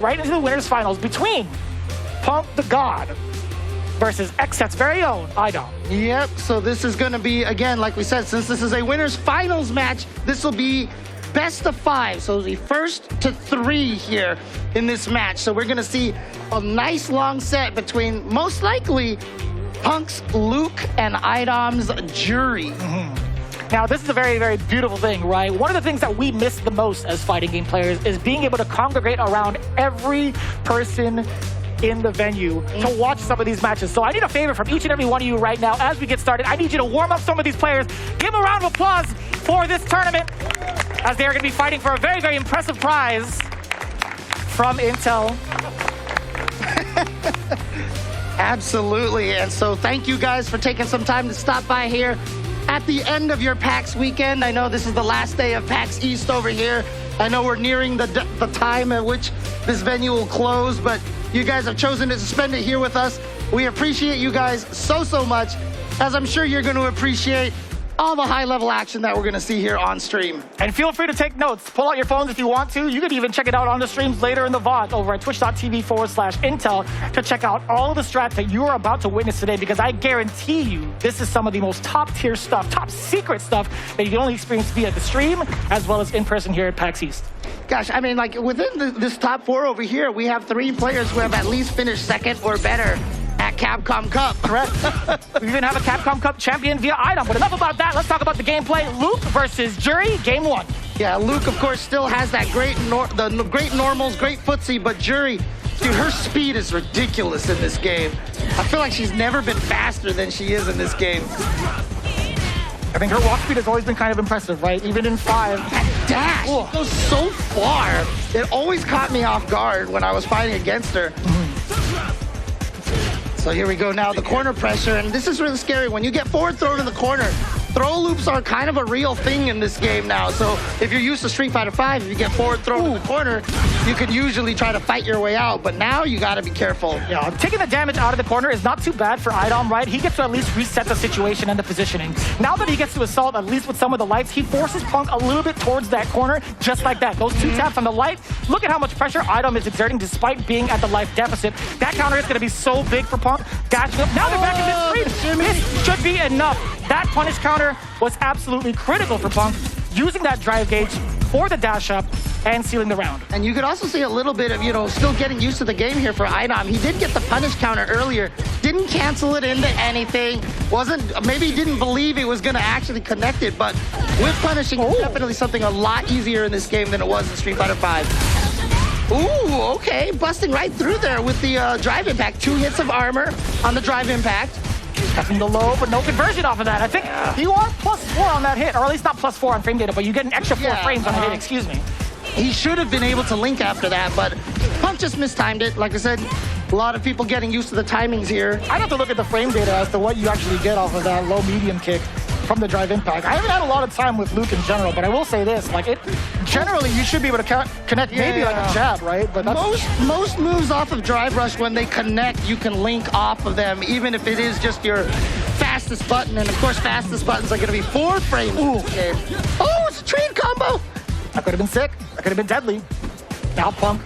right into the winners finals between Punk the God versus XSET's very own iDom. Yep, so this is going to be, again, like we said, since this is a winners finals match, this will be best of 5. So the first to 3 here in this match. So we're going to see a nice long set between, most likely, Punk's Luke and iDom's Juri. Now, this is a very, very beautiful thing, right? One of the things that we miss the most as fighting game players is being able to congregate around every person in the venue to watch some of these matches. So I need a favor from each and every one of you right now as we get started. I need you to warm up some of these players. Give them a round of applause for this tournament as they are going to be fighting for a very, very impressive prize from Intel. Absolutely, and so thank you guys for taking some time to stop by here at the end of your PAX weekend. I know this is the last day of PAX East over here. I know we're nearing the time at which this venue will close, but you guys have chosen to spend it here with us. We appreciate you guys so, so much, as I'm sure you're going to appreciate all the high-level action that we're going to see here on stream. And feel free to take notes. Pull out your phones if you want to. You can even check it out on the streams later in the VOD over at twitch.tv/Intel to check out all of the strats that you are about to witness today, because I guarantee you this is some of the most top-tier stuff, top-secret stuff that you can only experience via the stream as well as in person here at PAX East. Gosh, I mean, like, within this top 4 over here, we have 3 players who have at least finished 2nd or better at Capcom Cup. Correct. We even have a Capcom Cup champion via iDom. But enough about that. Let's talk about the gameplay. Luke versus Juri, game 1. Yeah, Luke, of course, still has that great great normals, great footsie, but Juri, dude, her speed is ridiculous in this game. I feel like she's never been faster than she is in this game. I think her walk speed has always been kind of impressive, right? Even in 5. That dash goes so far. It always caught me off guard when I was fighting against her. So here we go now, the corner pressure, and this is really scary. When you get forward thrown in the corner, throw loops are kind of a real thing in this game now. So if you're used to Street Fighter 5, if you get forward thrown in the corner, you can usually try to fight your way out, but now you gotta be careful. Yeah, taking the damage out of the corner is not too bad for iDom, right? He gets to at least reset the situation and the positioning. Now that he gets to assault, at least with some of the lights, he forces Punk a little bit towards that corner, just like that. Those 2 taps on the light, look at how much pressure iDom is exerting despite being at the life deficit. That counter is gonna be so big for Punk. Dashing up, now they're back in mid-stream. This should be enough. That punish counter was absolutely critical for Punk, using that drive gauge for the dash up and sealing the round. And you could also see a little bit of, you know, still getting used to the game here for iDom. He did get the punish counter earlier, didn't cancel it into anything, maybe he didn't believe it was gonna actually connect it, but with punishing, it's definitely something a lot easier in this game than it was in Street Fighter 5. Ooh, okay, busting right through there with the drive impact. 2 hits of armor on the drive impact. Tapping the low, but no conversion off of that. I think you are +4 on that hit, or at least not +4 on frame data, but you get an extra 4 frames on the hit, excuse me. He should have been able to link after that, but Punk just mistimed it. Like I said, a lot of people getting used to the timings here. I'd have to look at the frame data as to what you actually get off of that low-medium kick from the drive impact. I haven't had a lot of time with Luke in general, but I will say this, like, generally you should be able to connect maybe like a jab, right? But most moves off of drive rush, when they connect, you can link off of them, even if it is just your fastest button. And of course, fastest buttons are going to be 4 frames in this game. Oh, it's a trade combo. That could have been sick. That could have been deadly. Now Punk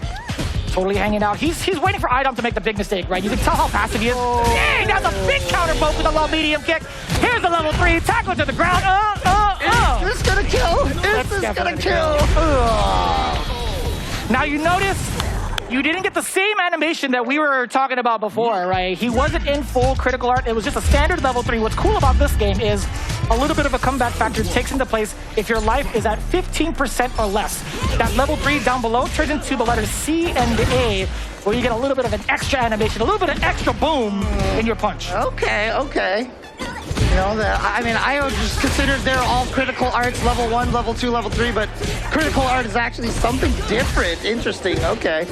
totally hanging out. He's waiting for iDom to make the big mistake, right? You can tell how passive he is. Dang, that's a big counter poke with a low medium kick. Here's the level 3, tackle to the ground. Is this gonna kill? Is this gonna kill? Now you notice you didn't get the same animation that we were talking about before, right? He wasn't in full critical art. It was just a standard level 3. What's cool about this game is a little bit of a comeback factor takes into place if your life is at 15% or less. That level 3 down below turns into the letters C and A, where you get a little bit of an extra animation, a little bit of extra boom in your punch. Okay. You know, I mean, I just considered they're all critical arts, level 1, level 2, level 3, but critical art is actually something different. Interesting, okay.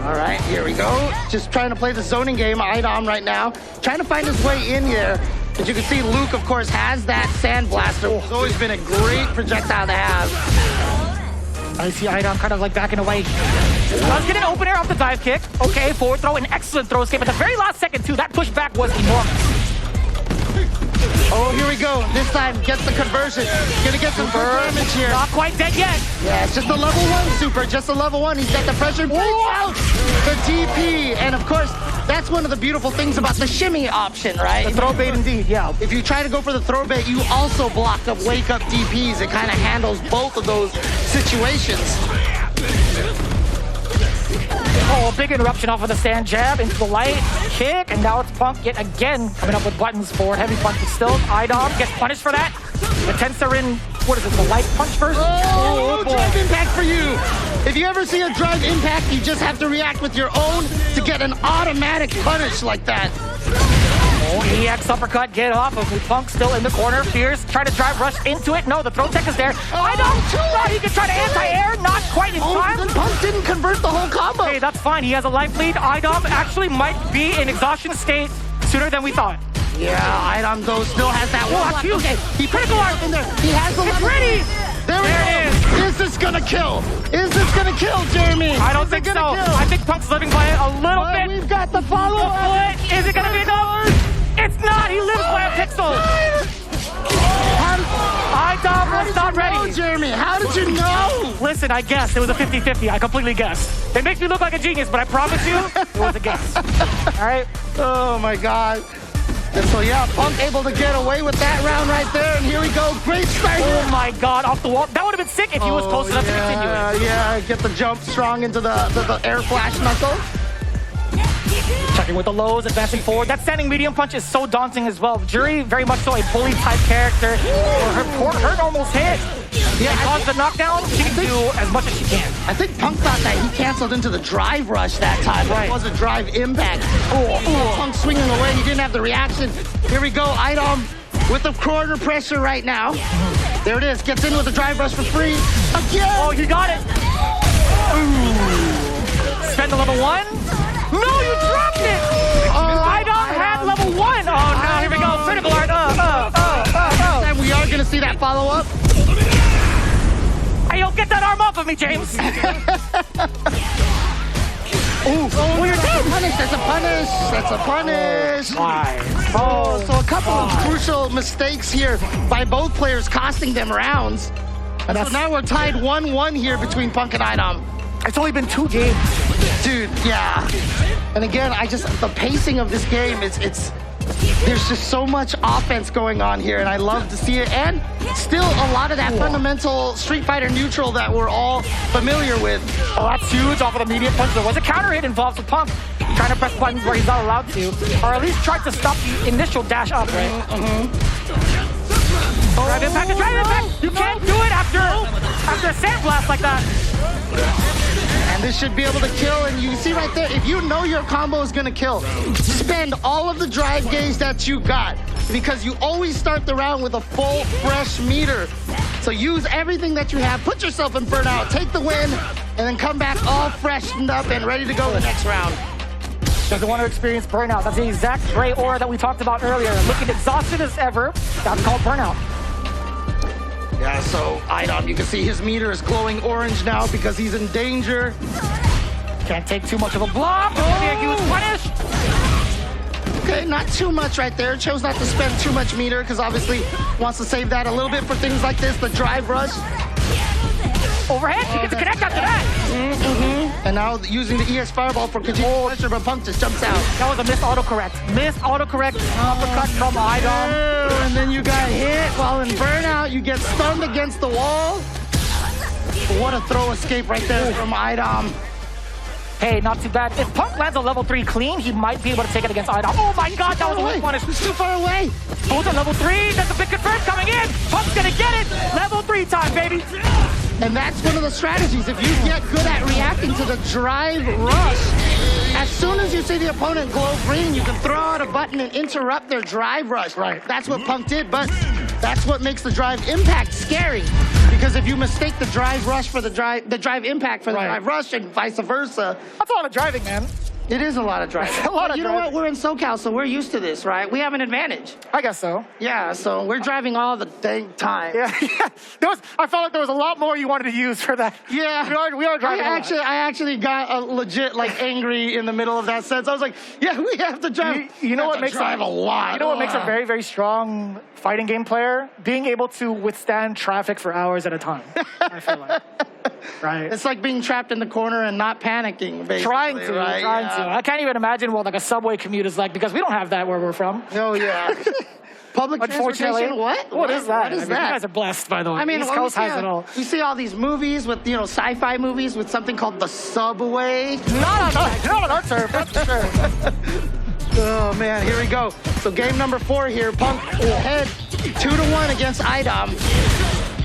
All right, here we go. Just trying to play the zoning game, iDom right now. Trying to find his way in here. As you can see, Luke, of course, has that Sand Blaster, which has always been a great projectile to have. I see iDom kind of like backing away. Let's get an open air off the dive kick. Okay, forward throw, an excellent throw escape. At the very last second, too, that pushback was enormous. Oh, here we go. This time, gets the conversion. Gonna get some damage here. Not quite dead yet. Yeah, it's just a level 1 super, just a level 1. He's got the pressure, breaks out the DP. And of course, that's one of the beautiful things about the shimmy option, right? The throw bait indeed, yeah. If you try to go for the throw bait, you also block up wake up DPs. It kind of handles both of those situations. Oh, big interruption off of the stand jab into the light kick, and now it's Punk yet again coming up with buttons for heavy punch, but still iDom gets punished for that. The Tensor in, what is it, the light punch first? Oh, drive impact for you. If you ever see a drive impact, you just have to react with your own to get an automatic punish like that. Oh, EX uppercut, get off of Punk still in the corner. Fierce, try to drive rush into it. No, the throw tech is there. iDom, he can try to anti-air, not quite in time. Punk didn't convert the whole combo. Hey, that's fine. He has a life lead. iDom actually might be in exhaustion state sooner than we thought. Yeah, iDom though still has that one. Watch you. Okay, he critical art in there. He has the It's ready. There it is. Is this gonna kill? Is this gonna kill, Jeremy? I don't think so. Kill? I think Punk's living by it a little But bit. we've got the follow-up. Is it gonna be enough? It's not. He lives by a pixel. iDom was not ready. No, Jeremy, how did you know? Listen, I guessed. It was a 50-50. I completely guessed. It makes me look like a genius, but I promise you, it was a guess. All right? Oh, my God. And so, yeah, Punk able to get away with that round right there. And here we go. Great start. Oh, my God. Off the wall. That would have been sick if he was close enough to continue it. Yeah, get the jump strong into the air flash knuckle. Checking with the lows, advancing forward. That standing medium punch is so daunting as well. Juri, very much so a bully type character. Her almost hit. Yeah, caused the knockdown. She can do as much as she can. I think Punk thought that he canceled into the drive rush that time. Right. It was a drive impact. Punk swinging away. He didn't have the reaction. Here we go. iDom with the corner pressure right now. There it is. Gets in with the drive rush for free. Again. Oh, you got it. Ooh. Spend the level 1. No, you dropped it! iDom had level 1! Oh no, here we go, critical art, And we are gonna see that follow-up. Hey, yo, get that arm off of me, James! Oh, you're dead! That's a punish! That's a punish! Why? Oh, so a couple of crucial mistakes here by both players costing them rounds. And so now we're tied 1-1 here between Punk and iDom. It's only been 2 games. Dude, yeah. And again, the pacing of this game, there's just so much offense going on here, and I love to see it. And still a lot of that fundamental Street Fighter neutral that we're all familiar with. Oh, that's huge off of the medium punch. There was a counter hit involved with Punk, trying to press buttons where he's not allowed to, or at least tried to stop the initial dash up, right? Drive impact, drive impact! You can't do it after a sandblast like that. And this should be able to kill, and you see right there, if you know your combo is gonna kill, spend all of the drive gauge that you got, because you always start the round with a full, fresh meter. So use everything that you have, put yourself in burnout, take the win, and then come back all freshened up and ready to go the next round. Doesn't want to experience burnout. That's the exact gray aura that we talked about earlier. Looking exhausted as ever, that's called burnout. Yeah, so iDom, you can see his meter is glowing orange now because he's in danger. Can't take too much of a block. Maybe a huge punish. Okay, not too much right there. Chose not to spend too much meter because obviously wants to save that a little bit for things like this, the drive rush. Overhead, he gets a connect after that. And now using the ES Fireball for continued pressure, but Punk just jumps out. That was a missed autocorrect. Missed autocorrect uppercut from iDom. And then you got hit while in burnout. You get stunned against the wall. What a throw escape right there from iDom. Hey, not too bad. If Punk lands a level 3 clean, he might be able to take it against iDom. Oh my god, that was a weak punish. He's too far away. Both at level 3. That's a big confirm coming in. Punk's gonna get it. Level 3 time, baby. And that's one of the strategies. If you get good at reacting to the drive rush, as soon as you see the opponent glow green, you can throw out a button and interrupt their drive rush. Right. That's what Punk did, but that's what makes the drive impact scary. Because if you mistake the drive rush for the drive impact for the drive rush and vice versa. That's a lot of driving, man. It is a lot of driving. a lot of you know what? We're in SoCal, so we're used to this, right? We have an advantage. I guess so. Yeah, so we're driving all the dang time. Yeah, I felt like there was a lot more you wanted to use for that. Yeah. We are driving I actually got legit like angry in the middle of that sense. I was like, yeah, we have to drive. You know what makes drive a lot. You know what makes a very, very strong fighting game player? Being able to withstand traffic for hours at a time, I feel like. Right. It's like being trapped in the corner and not panicking, basically. Trying to. I can't even imagine what like a subway commute is like because we don't have that where we're from. Oh, yeah. Public transportation? What is that? What is that? You guys are blessed, by the way. I mean, East Coast has it all. You see all these movies with, sci-fi movies with something called the subway. Not on our turf, that's for sure. Oh, man, here we go. So game number 4 here. Punk will head 2-1 against iDom.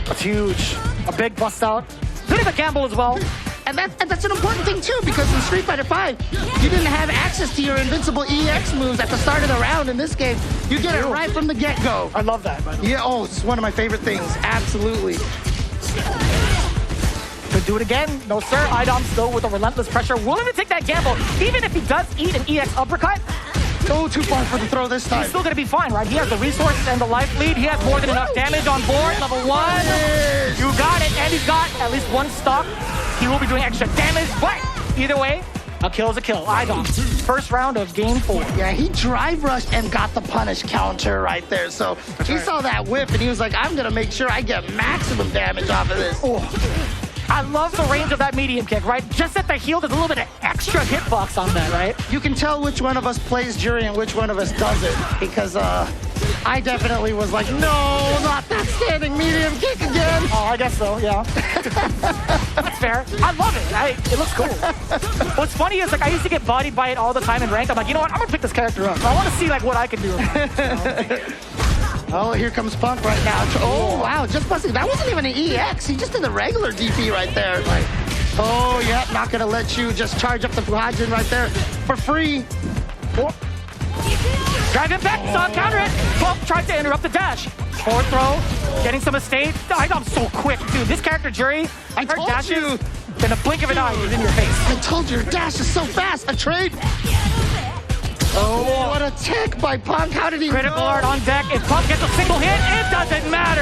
That's huge. A big bust out. Bit of a gamble as well. And that's an important thing, too, because in Street Fighter V, you didn't have access to your invincible EX moves at the start of the round. In this game, you get it right from the get-go. I love that, by the way. Yeah, oh, it's one of my favorite things. Absolutely. Could do it again. No, sir. iDom still with a relentless pressure. Willing to take that gamble. Even if he does eat an EX uppercut, go too far for the throw this time. He's still going to be fine, right? He has the resources and the life lead. He has more than enough damage on board. Level 1. You got it. And he's got at least 1 stock. He will be doing extra damage, but either way, a kill is a kill. iDom, first round of game 4. Yeah, he drive rushed and got the punish counter right there. So he saw that whip and he was like, I'm going to make sure I get maximum damage off of this. Oh. I love the range of that medium kick, right? Just at the heel, there's a little bit of extra hitbox on that, right? You can tell which one of us plays Juri and which one of us doesn't, because I definitely was like, no, not that standing medium kick again. Oh, I guess so, yeah. That's fair. I love it. It looks cool. What's funny is, like, I used to get bodied by it all the time in ranked. I'm like, you know what? I'm going to pick this character up. I want to see, like, what I can do. Oh, here comes Punk right now. Oh, wow, just busting. That wasn't even an EX. He just did the regular DP right there. Like, oh, yeah, not going to let you just charge up the Fuhajin right there for free. Oh. Drive him back, saw counter it. Punk tried to interrupt the dash. Forward throw, getting some escape. iDom's so quick, dude. This character, Juri, I told dashes, you. in a blink of an eye, he's in your face. I told you, your dash is so fast. A trade. Oh, what a tech by Punk. How did he Critical art on deck. If Punk gets a single hit, it doesn't matter.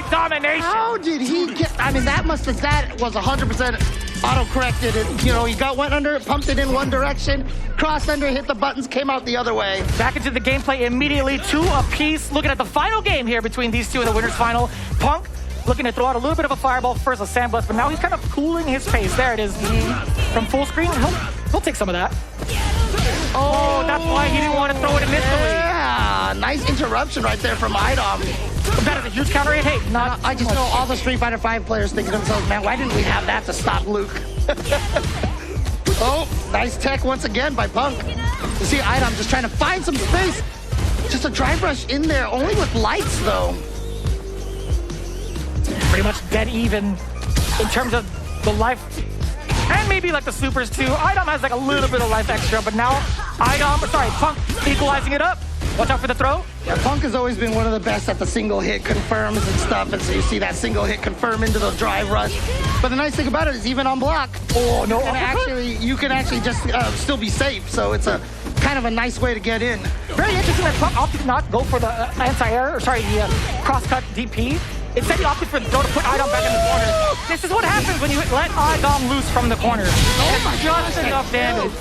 Domination. How did he get... I mean, that was 100% auto-corrected. He went under, pumped it in one direction, crossed under, hit the buttons, came out the other way. Back into the gameplay immediately, 2 apiece. Looking at the final game here between these two in the winner's final. Punk looking to throw out a little bit of a fireball first, a sandblast, but now he's kind of cooling his pace. There it is. From full screen, he'll take some of that. Oh, that's why he didn't want to throw it initially. Yeah, nice interruption right there from iDom. That is a huge counter hit. Hey, I just know all the Street Fighter V players think to themselves, man, why didn't we have that to stop Luke? Oh, nice tech once again by Punk. You see iDom just trying to find some space. Just a drive rush in there, only with lights, though. Pretty much dead even in terms of the life. And maybe like the supers too. iDom has like a little bit of life extra, but now Punk equalizing it up. Watch out for the throw. Yeah, Punk has always been one of the best at the single hit confirms and stuff, and so you see that single hit confirm into the drive rush. But the nice thing about it is even on block, you can actually just still be safe, so it's a kind of a nice way to get in. Very interesting that Punk opted not go for the cross-cut DP. Instead, he opted for the throw to put iDom back in the corner. This is what happens when you let iDom loose from the corner. Just enough damage.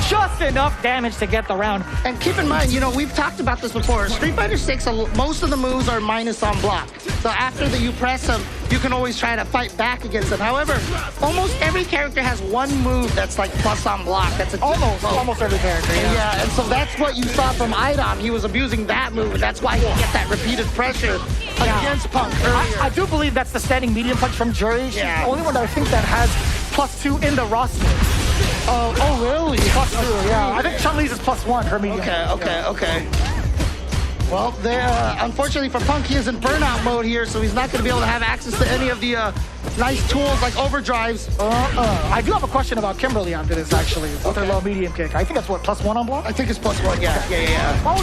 Just enough damage to get the round. And keep in mind, we've talked about this before. Street Fighter 6, most of the moves are minus on block. So after you press them, you can always try to fight back against them. However, almost every character has one move that's like plus on block. That's almost every character. Yeah, and so that's what you saw from iDom. He was abusing that move, and that's why he gets that repeated pressure against Punk earlier. I do believe that's the standing medium punch from Juri. She's the only one that I think that has +2 in the roster. Oh, really? +2, yeah. I think Chun-Li's is +1, her medium. Okay. Well, unfortunately for Punk, he is in burnout mode here, so he's not going to be able to have access to any of the nice tools like overdrives. I do have a question about Kimberly after this, actually, with her low medium kick. I think that's what, +1 on block? I think it's +1, yeah. Oh,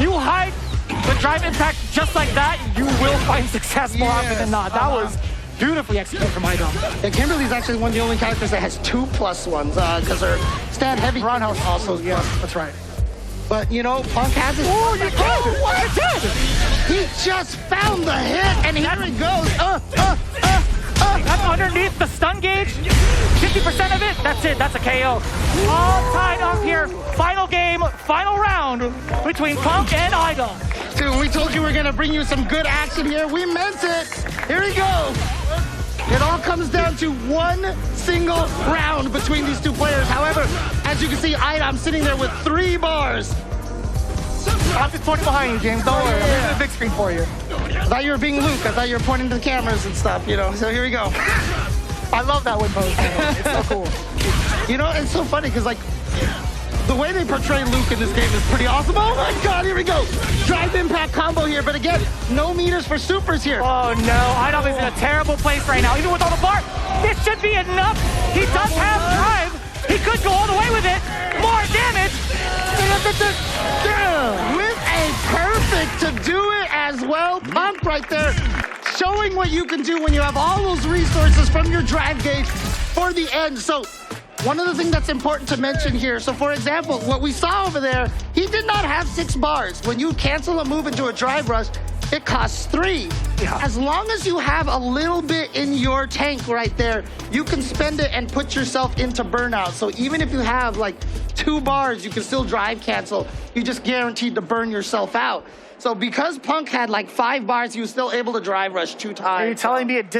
you hide the drive impact just like that, you will find success more often than not. That was Beautifully executed from iDom. Yeah, Kimberly's actually one of the only characters that has 2+1s because her stat heavy Roundhouse also. yeah, that's right. But you know, Punk has it. Oh, you did! what? You did! He just found the hit, and here it goes. That's underneath the stun gauge. 50% of it, that's it. That's a KO. All tied up here. Final game, final round between Punk and iDom. Dude, we told you we are going to bring you some good action here. We meant it. Here we go. It all comes down to one single round between these two players. However, as you can see, iDom sitting there with 3 bars. I'm just pointing behind you, James. Don't worry. I'm using the big screen for you. I thought you were being Luke. I thought you were pointing to the cameras and stuff, you know. So here we go. I love that win pose. It's so cool. You know, it's so funny because, like, the way they portray Luke in this game is pretty awesome. Oh my God, here we go. Drive impact combo here, but again, no meters for supers here. Oh no, iDom is in a terrible place right now. Even without a bar, this should be enough. He does have drive. He could go all the way with it. More damage. With a perfect to do it as well. Punk right there, showing what you can do when you have all those resources from your drive gauge for the end. So one of the things that's important to mention here, so for example, what we saw over there, he did not have 6 bars. When you cancel a move into a drive rush, it costs 3. Yeah. As long as you have a little bit in your tank right there, you can spend it and put yourself into burnout. So even if you have like 2 bars, you can still drive cancel. You just guaranteed to burn yourself out. So because Punk had like 5 bars, he was still able to drive rush 2 times. Are you telling me it